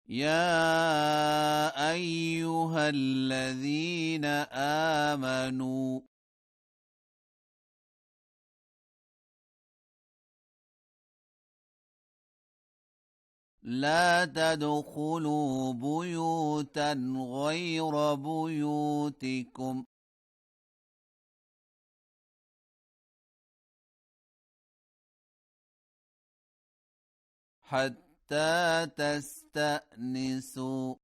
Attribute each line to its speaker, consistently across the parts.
Speaker 1: يا أيها الذين آمنوا لا تدخلوا بيوتا غير بيوتكم حتى تستأنسوا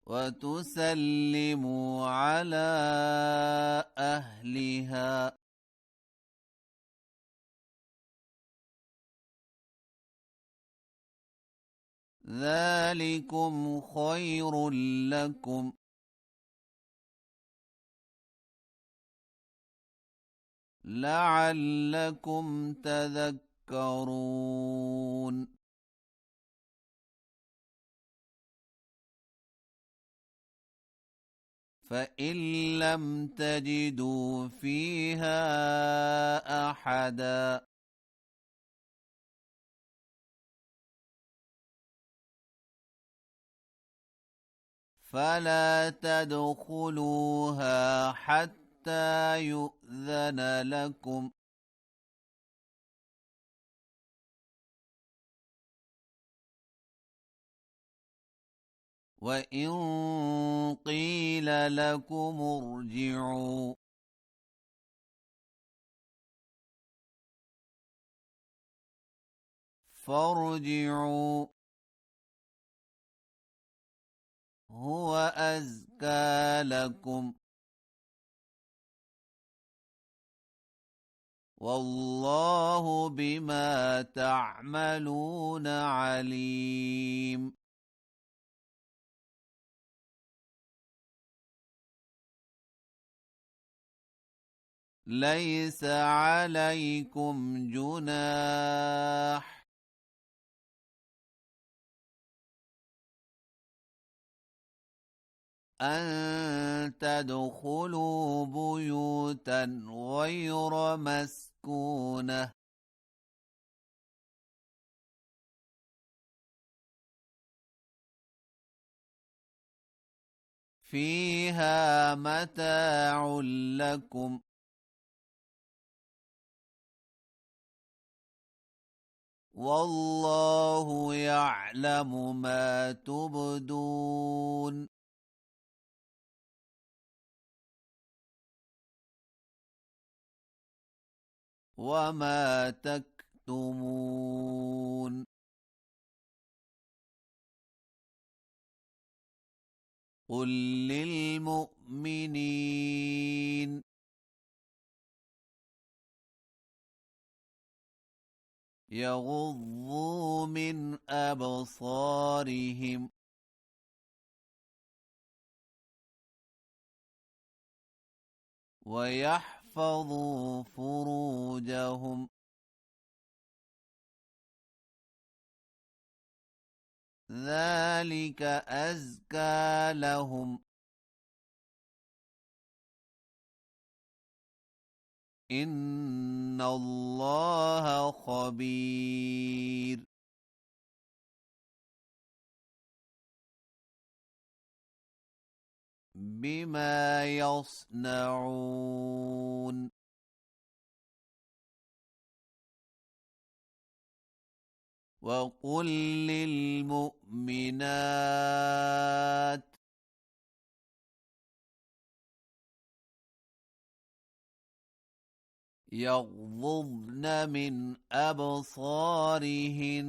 Speaker 1: وتسلموا على أهلها ذلكم خير لكم لعلكم تذكرون فإن لم تجدوا فيها أحدا فلا تدخلوها حتى يؤذن لكم وإن قيل لكم ارجعوا فارجعوا هو أزكى لكم والله بما تعملون عليم ليس عليكم جناح أن تدخلوا بيوتا غير مسكونة فيها متاع لكم والله يعلم ما تبدون وما تكتمون قل للمؤمنين يغضوا من أبصارهم ويحفظوا فروجهم ذلك أزكى لهم إن الله خبير بما يصنعون وقل للمؤمنات يغضضن من أبصارهن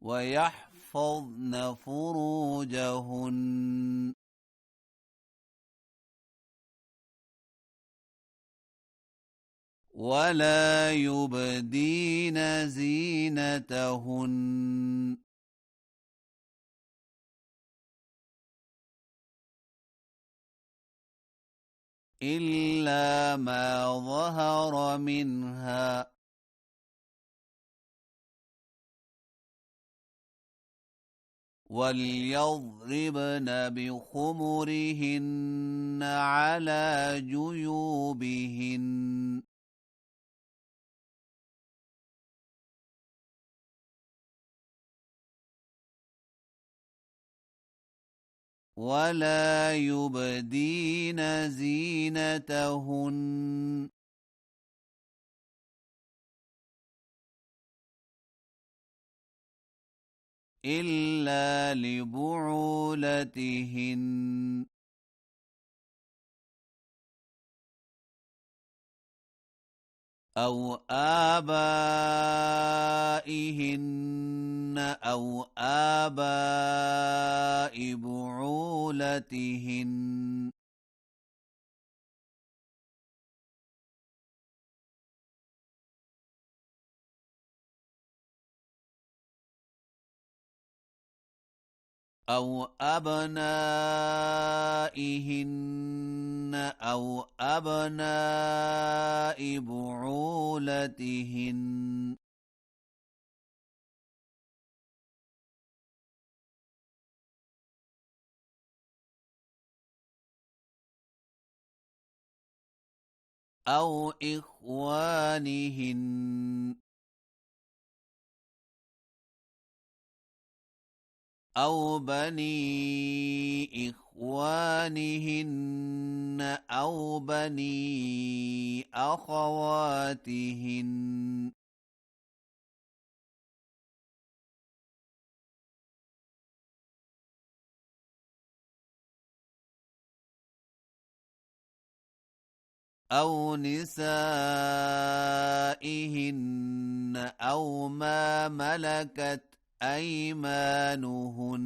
Speaker 1: ويحفظن فروجهن ولا يبدين زينتهن إلا ما ظهر منها وليضربن بخمرهن على جيوبهن ولا يبدين زينتهن إلا لبعولتهن أو آبائهن أو آباء بعولتهن أو أبنائهن أو أبناء بعولتهن أو إخوانهن أو بني إخوانهن أو بني أخواتهن أو نسائهن أو ما ملكت أيمانهن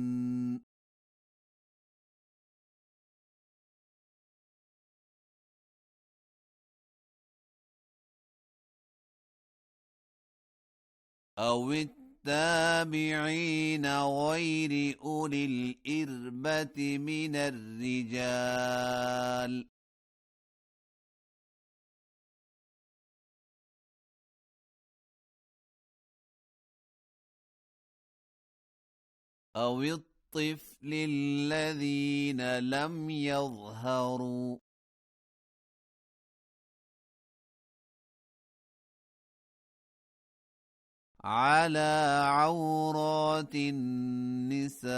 Speaker 1: أو التابعين غير أولي الإربة من الرجال أو الطفل الذين لم يظهروا على عورات النساء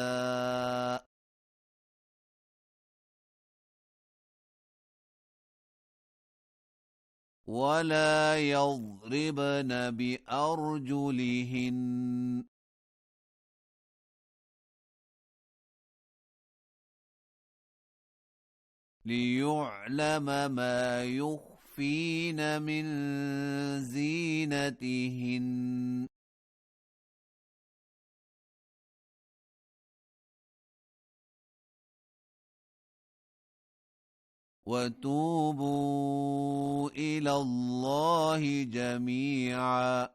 Speaker 1: ولا يضربن بأرجلهن ليعلم ما يخفين من زينتهن وتوبوا إلى الله جميعا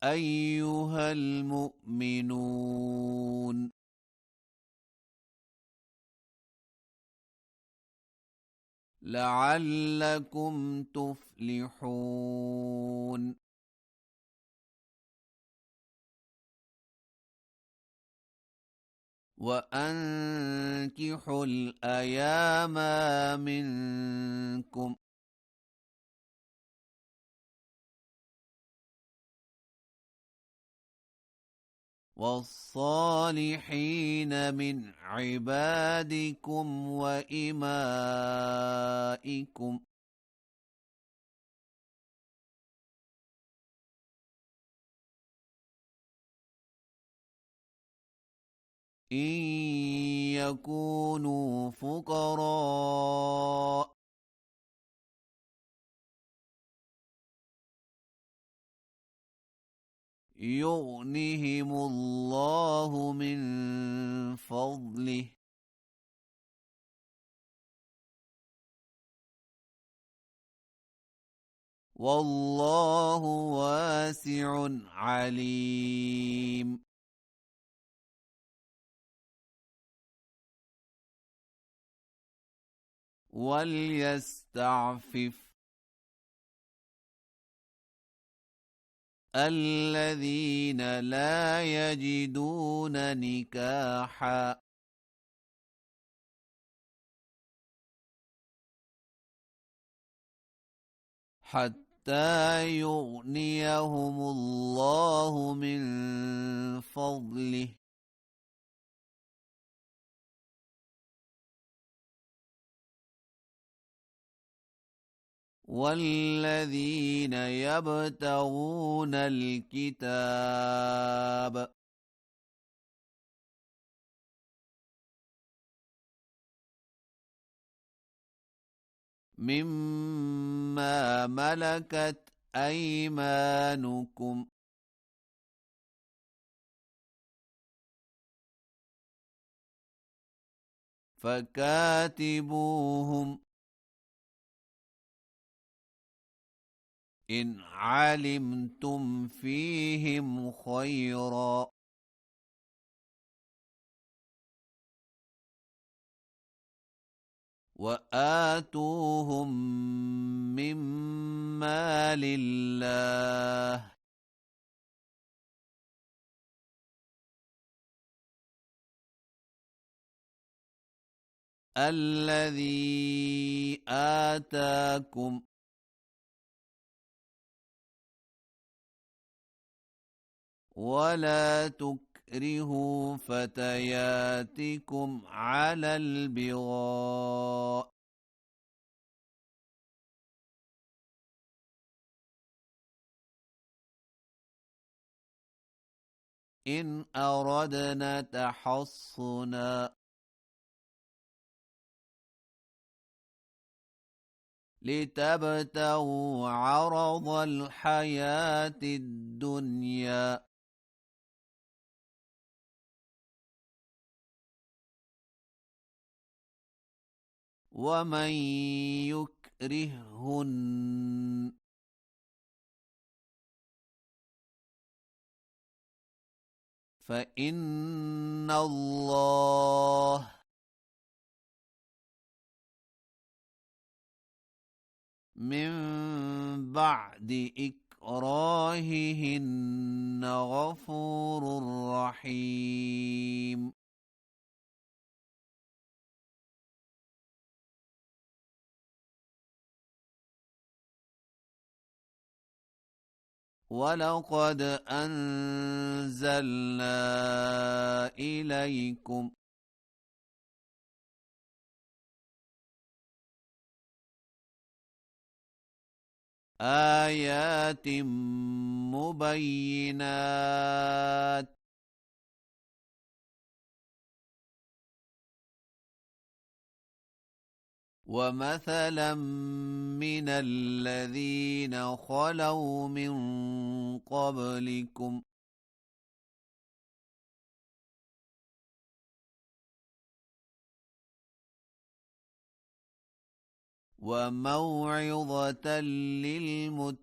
Speaker 1: أيها المؤمنون لعلكم تفلحون وأنكحوا الأيام منكم والصالحين من عبادكم وإمائكم إن يكونوا فقراء يغنهم الله من فضله والله واسع عليم وليستعفف الذين لا يجدون نكاحا حتى يغنيهم الله من فضله والذين يبتغون الكتاب مما ملكت أيمانكم فكاتبوهم إن علمتم فيهم خيرا وآتوهم من مال الله الذي آتاكم ولا تكرهوا فتياتكم على البغاء إن أردنا تحصنا لتبتغوا عرض الحياة الدنيا ومن يكرههن فإن الله من بعد إكراههن غفور رحيم ولقد أنزلنا إليكم آيات مبينات ومثلا من الذين خلوا من قبلكم وموعظة للمتقين